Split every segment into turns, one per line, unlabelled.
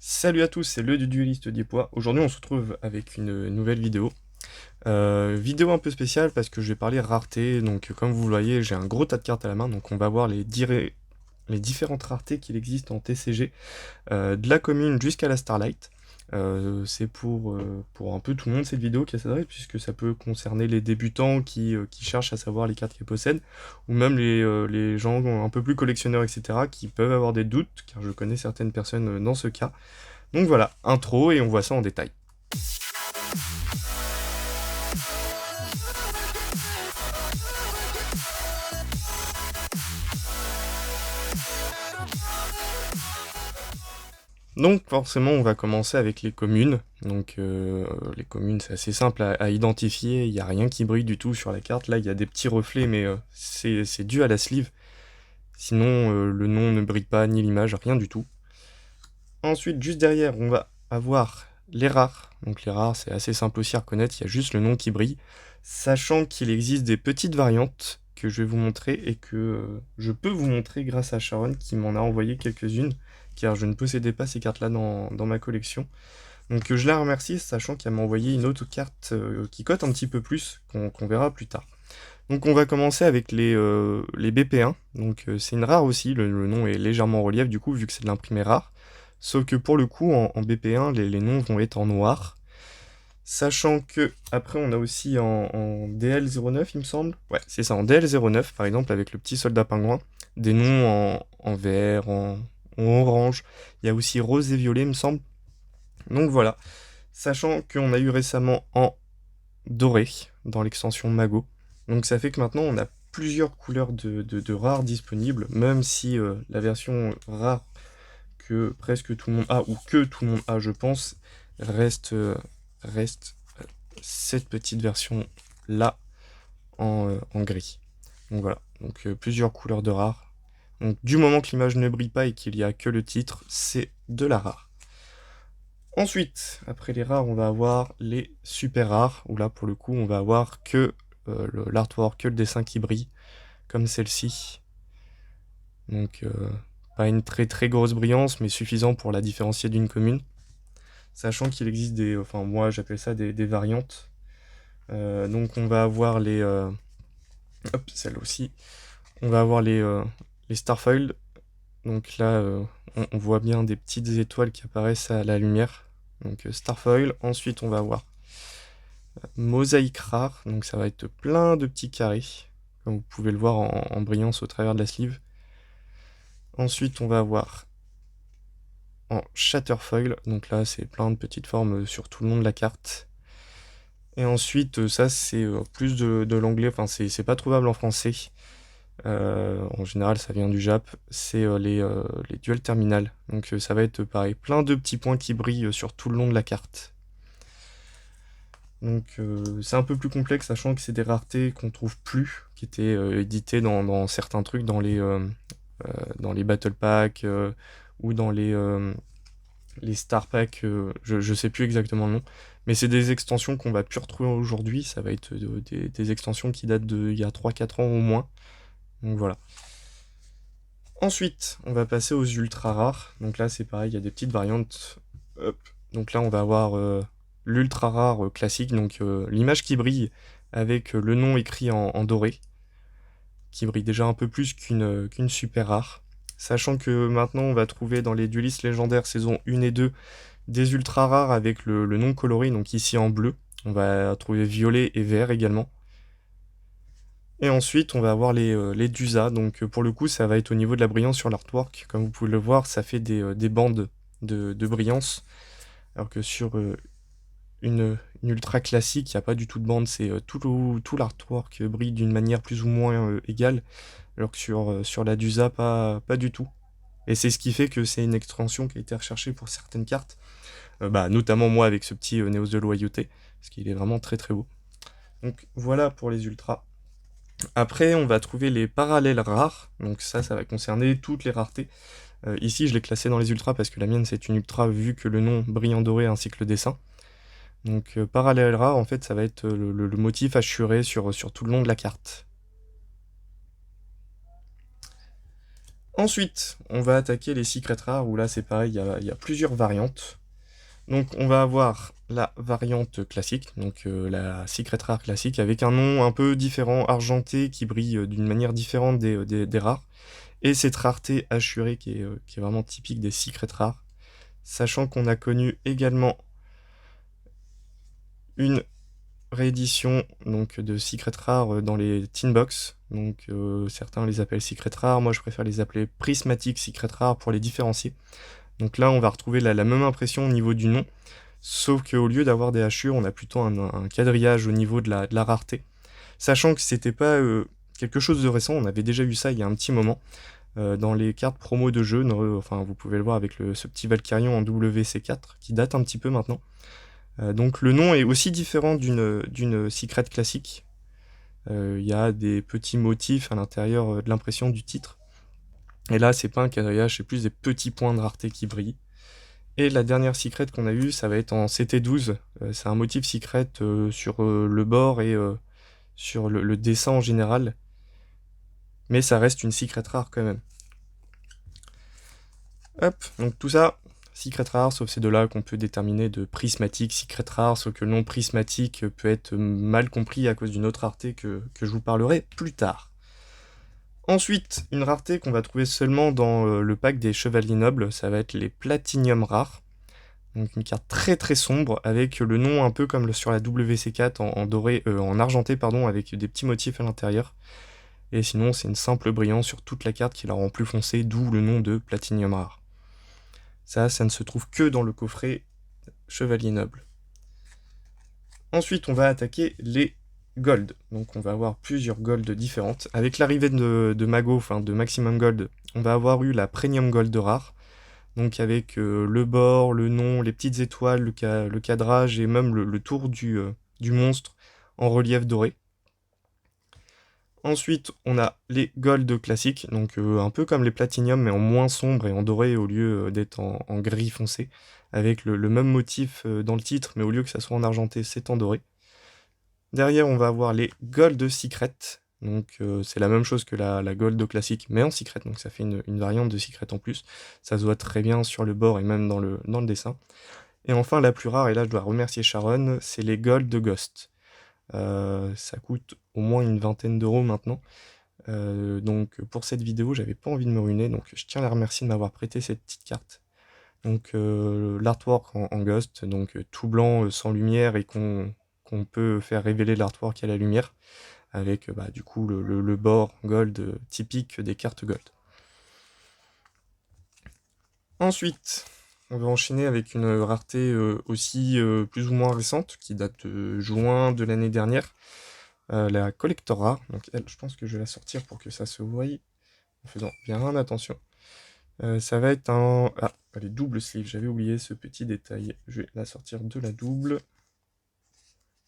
Salut à tous, c'est le du dueliste Diepois. Aujourd'hui, on se retrouve avec une nouvelle vidéo. Vidéo un peu spéciale parce que je vais parler rareté. Donc, comme vous le voyez, j'ai un gros tas de cartes à la main. Donc, on va voir les différentes raretés qu'il existe en TCG, de la commune jusqu'à la Starlight. C'est pour un peu tout le monde cette vidéo qui s'adresse, puisque ça peut concerner les débutants qui cherchent à savoir les cartes qu'ils possèdent, ou même les gens un peu plus collectionneurs, etc., qui peuvent avoir des doutes, car je connais certaines personnes dans ce cas. Donc voilà, intro et on voit ça en détail. Donc forcément on va commencer avec les communes. Donc les communes c'est assez simple à identifier, il n'y a rien qui brille du tout sur la carte. Là il y a des petits reflets mais c'est dû à la sleeve. Sinon le nom ne brille pas, ni l'image, rien du tout. Ensuite juste derrière on va avoir les rares. Donc les rares c'est assez simple aussi à reconnaître, il y a juste le nom qui brille. Sachant qu'il existe des petites variantes que je vais vous montrer et que je peux vous montrer grâce à Sharon qui m'en a envoyé quelques-unes, car je ne possédais pas ces cartes-là dans ma collection. Donc je la remercie, sachant qu'elle m'a envoyé une autre carte qui cote un petit peu plus, qu'on verra plus tard. Donc on va commencer avec les BP1, donc c'est une rare aussi, le nom est légèrement en relief du coup, vu que c'est de l'imprimé rare. Sauf que pour le coup, en BP1, les noms vont être en noir. Sachant que après on a aussi en DL09 il me semble. Ouais, c'est ça, en DL09 par exemple avec le petit soldat pingouin. Des noms en vert, en orange. Il y a aussi rose et violet il me semble. Donc voilà. Sachant qu'on a eu récemment en doré dans l'extension Mago. Donc ça fait que maintenant on a plusieurs couleurs de rares disponibles. Même si la version rare que presque tout le monde a, ou que tout le monde a je pense, reste cette petite version là en gris. Donc voilà, donc plusieurs couleurs de rare. Donc du moment que l'image ne brille pas et qu'il n'y a que le titre, c'est de la rare. Ensuite, après les rares, on va avoir les super rares, où là pour le coup on va avoir que l'artwork, que le dessin qui brille, comme celle-ci. Donc pas une très très grosse brillance, mais suffisant pour la différencier d'une commune. Sachant qu'il existe des, enfin moi j'appelle ça des variantes. Donc on va avoir hop, celle aussi. On va avoir les Starfoil. Donc là, on voit bien des petites étoiles qui apparaissent à la lumière. Donc Starfoil. Ensuite, on va avoir Mosaïque rare. Donc ça va être plein de petits carrés. Comme vous pouvez le voir en brillance au travers de la sleeve. Ensuite, on va avoir en Shatterfoil. Donc là, c'est plein de petites formes sur tout le long de la carte. Et ensuite, ça, c'est plus de l'anglais. Enfin, c'est pas trouvable en français. En général, ça vient du Jap. C'est les duels terminales. Donc, ça va être pareil, plein de petits points qui brillent sur tout le long de la carte. Donc, c'est un peu plus complexe, sachant que c'est des raretés qu'on trouve plus, qui étaient éditées dans certains trucs, dans les Battle Packs ou dans les Star Packs. Je sais plus exactement le nom. Mais c'est des extensions qu'on va plus retrouver aujourd'hui. Ça va être des extensions qui datent d'il y a 3-4 ans au moins. Donc voilà. Ensuite, on va passer aux ultra rares. Donc là, c'est pareil, il y a des petites variantes. Hop. Donc là, on va avoir l'ultra rare classique, donc l'image qui brille avec le nom écrit en doré, qui brille déjà un peu plus qu'une super rare. Sachant que maintenant, on va trouver dans les duelistes légendaires saison 1 et 2 des ultra rares avec le nom coloré, donc ici en bleu. On va trouver violet et vert également. Et ensuite, on va avoir les DUSA. Donc, pour le coup, ça va être au niveau de la brillance sur l'artwork. Comme vous pouvez le voir, ça fait des bandes de brillance. Alors que sur une ultra classique, il n'y a pas du tout de bande. C'est tout l'artwork brille d'une manière plus ou moins égale. Alors que sur la DUSA, pas du tout. Et c'est ce qui fait que c'est une extension qui a été recherchée pour certaines cartes. Notamment moi avec ce petit Néos de loyauté. Parce qu'il est vraiment très très beau. Donc, voilà pour les ultras. Après, on va trouver les parallèles rares. Donc ça va concerner toutes les raretés. Ici, je l'ai classé dans les ultras parce que la mienne, c'est une ultra vu que le nom brille en doré ainsi que le dessin. Donc parallèle rare, en fait, ça va être le motif assuré sur tout le long de la carte. Ensuite, on va attaquer les secrets rares, où là c'est pareil, il y a plusieurs variantes. Donc on va avoir la variante classique, donc la secret rare classique, avec un nom un peu différent, argenté, qui brille d'une manière différente des rares. Et cette rareté assurée qui est vraiment typique des secrets rares. Sachant qu'on a connu également une réédition donc, de secret rare dans les tin box. Donc certains les appellent secret rare, moi je préfère les appeler prismatic secret rare pour les différencier. Donc là on va retrouver la même impression au niveau du nom, sauf qu'au lieu d'avoir des hachures, on a plutôt un quadrillage au niveau de la rareté. Sachant que c'était pas quelque chose de récent, on avait déjà eu ça il y a un petit moment. Dans les cartes promo de jeu, enfin vous pouvez le voir avec ce petit Valkyrion en WC4 qui date un petit peu maintenant. Donc le nom est aussi différent d'une secret classique. Il y a des petits motifs à l'intérieur de l'impression du titre. Et là c'est pas un quadrillage, c'est plus des petits points de rareté qui brillent. Et la dernière secret qu'on a eue, ça va être en CT12. C'est un motif secret sur le bord et sur le dessin en général. Mais ça reste une secret rare quand même. Hop, donc tout ça, secret rare, sauf ces deux-là qu'on peut déterminer de prismatique, secret rare, sauf que le nom prismatique peut être mal compris à cause d'une autre rareté que je vous parlerai plus tard. Ensuite, une rareté qu'on va trouver seulement dans le pack des chevaliers nobles, ça va être les platinium rares. Donc une carte très très sombre avec le nom un peu comme sur la WC4 en doré, en argenté pardon, avec des petits motifs à l'intérieur. Et sinon c'est une simple brillance sur toute la carte qui la rend plus foncée, d'où le nom de platinium rare. Ça ne se trouve que dans le coffret Chevalier Noble. Ensuite, on va attaquer les Gold. Donc on va avoir plusieurs Gold différentes. Avec l'arrivée de Mago, enfin de Maximum Gold, on va avoir eu la Premium Gold rare. Donc avec le bord, le nom, les petites étoiles, le cadrage et même le tour du monstre en relief doré. Ensuite, on a les Gold classiques, donc un peu comme les Platinum, mais en moins sombre et en doré au lieu d'être en gris foncé, avec le même motif dans le titre, mais au lieu que ça soit en argenté, c'est en doré. Derrière, on va avoir les Gold Secret, donc c'est la même chose que la Gold classique, mais en Secret, donc ça fait une variante de Secret en plus. Ça se voit très bien sur le bord et même dans le dessin. Et enfin, la plus rare, et là je dois remercier Sharon, c'est les Gold Ghost. Ça coûte au moins une vingtaine d'euros maintenant. Donc pour cette vidéo, j'avais pas envie de me ruiner, donc je tiens à la remercier de m'avoir prêté cette petite carte. Donc l'artwork en Ghost, donc tout blanc sans lumière et qu'on peut faire révéler l'artwork à la lumière, avec du coup le bord gold typique des cartes gold. Ensuite, on va enchaîner avec une rareté aussi plus ou moins récente, qui date de juin de l'année dernière. La Collector Rare, donc elle, je pense que je vais la sortir pour que ça se voie en faisant bien attention. Ça va être un... Ah, elle est double sleeve, j'avais oublié ce petit détail. Je vais la sortir de la double,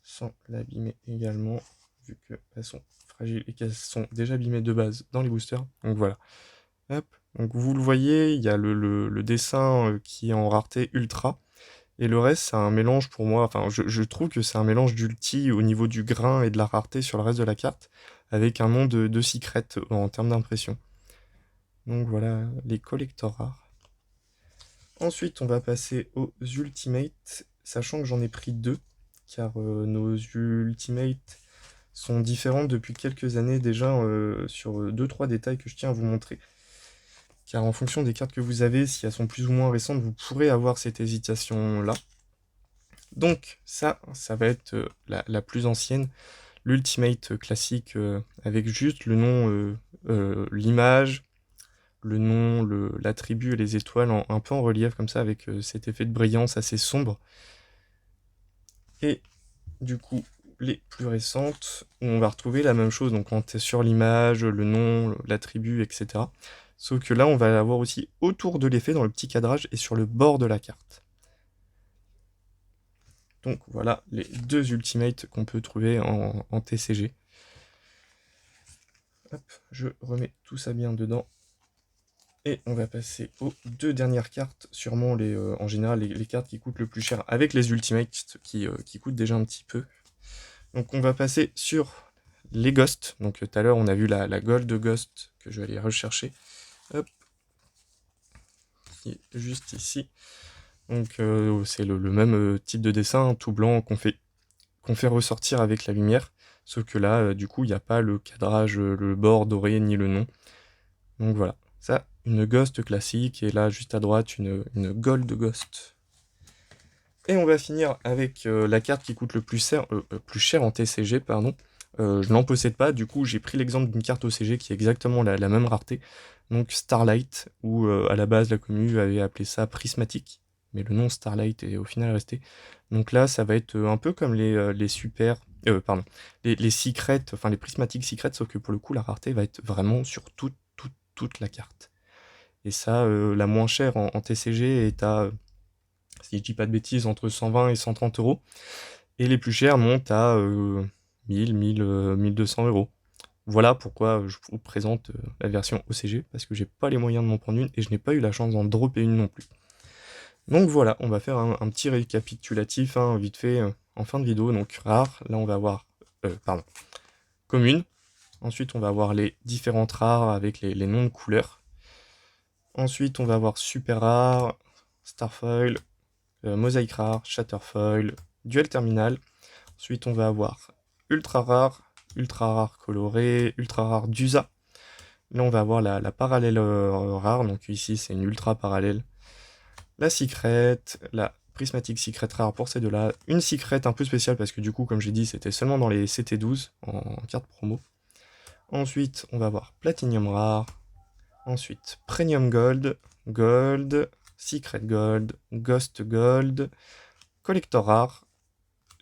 sans l'abîmer également, vu qu'elles sont fragiles et qu'elles sont déjà abîmées de base dans les boosters. Donc voilà. Hop. Donc vous le voyez, il y a le dessin qui est en rareté ultra. Et le reste, c'est un mélange pour moi, enfin je trouve que c'est un mélange d'ulti au niveau du grain et de la rareté sur le reste de la carte, avec un nom de secret en termes d'impression. Donc voilà, les collectors rares. Ensuite, on va passer aux ultimates, sachant que j'en ai pris deux, car nos ultimates sont différents depuis quelques années déjà sur 2-3 détails que je tiens à vous montrer. Car en fonction des cartes que vous avez, si elles sont plus ou moins récentes, vous pourrez avoir cette hésitation-là. Donc ça va être la plus ancienne, l'ultimate classique avec juste le nom, l'image, le nom, l'attribut et les étoiles un peu en relief comme ça avec cet effet de brillance assez sombre. Et du coup, les plus récentes, on va retrouver la même chose, donc quand sur l'image, le nom, l'attribut, etc. Sauf que là, on va l'avoir aussi autour de l'effet dans le petit cadrage et sur le bord de la carte. Donc voilà les deux ultimates qu'on peut trouver en TCG. Hop, je remets tout ça bien dedans. Et on va passer aux deux dernières cartes, sûrement en général les cartes qui coûtent le plus cher avec les ultimates qui coûtent déjà un petit peu. Donc on va passer sur les Ghosts. Donc tout à l'heure on a vu la Gold Ghost que je vais aller rechercher. Hop, qui est juste ici. Donc c'est le même type de dessin, tout blanc qu'on fait ressortir avec la lumière. Sauf que là, du coup, il n'y a pas le cadrage, le bord doré, ni le nom. Donc voilà, ça, une Ghost classique, et là, juste à droite, une Gold Ghost. Et on va finir avec la carte qui coûte le plus cher en TCG, pardon. Je n'en possède pas, du coup j'ai pris l'exemple d'une carte OCG qui est exactement la même rareté, donc Starlight, où à la base la commu avait appelé ça Prismatique, mais le nom Starlight est au final resté. Donc là ça va être un peu comme les super, pardon, les secrets, enfin les Prismatic Secrets, sauf que pour le coup la rareté va être vraiment sur toute la carte. Et ça, la moins chère en TCG est à, si je dis pas de bêtises, entre 120 et 130 euros. Et les plus chères montent à 1200 euros. Voilà pourquoi je vous présente la version OCG, parce que j'ai pas les moyens de m'en prendre une et je n'ai pas eu la chance d'en dropper une non plus. Donc voilà, on va faire un petit récapitulatif, hein, vite fait, en fin de vidéo. Donc rare, là on va avoir, commune. Ensuite on va avoir les différentes rares avec les noms de couleurs. Ensuite on va avoir super rare, starfoil, mosaïque rare, shatterfoil, duel terminal. Ensuite, on va avoir ultra rare coloré, ultra rare d'USA. Là, on va avoir la parallèle rare, donc ici, c'est une ultra parallèle. La secret, la prismatique secret rare pour ces deux-là. Une secret un peu spéciale parce que du coup, comme j'ai dit, c'était seulement dans les CT12 en carte promo. Ensuite, on va avoir platinum rare. Ensuite, premium gold, gold, secret gold, ghost gold, collector rare.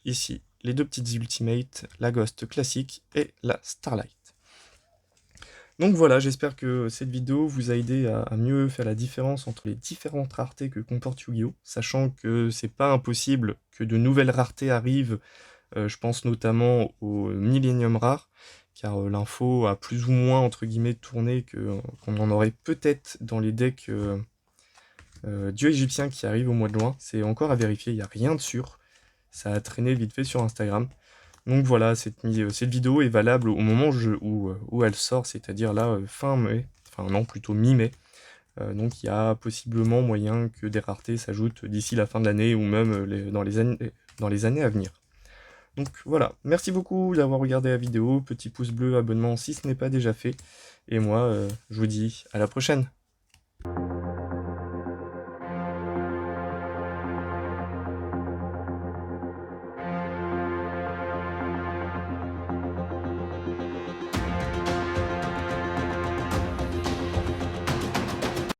Ici, les deux petites ultimates, la Ghost classique et la Starlight. Donc voilà, j'espère que cette vidéo vous a aidé à mieux faire la différence entre les différentes raretés que comporte Yu-Gi-Oh! Sachant que c'est pas impossible que de nouvelles raretés arrivent, je pense notamment au Millennium Rare, car l'info a plus ou moins, entre guillemets, tourné qu'on en aurait peut-être dans les decks Dieu égyptien qui arrivent au mois de juin. C'est encore à vérifier, il n'y a rien de sûr. Ça a traîné vite fait sur Instagram. Donc voilà, cette vidéo est valable au moment où elle sort, c'est-à-dire là, fin mai, enfin non, plutôt mi-mai. Donc il y a possiblement moyen que des raretés s'ajoutent d'ici la fin de l'année ou même dans les années à venir. Donc voilà, merci beaucoup d'avoir regardé la vidéo, petit pouce bleu, abonnement si ce n'est pas déjà fait. Et moi, je vous dis à la prochaine.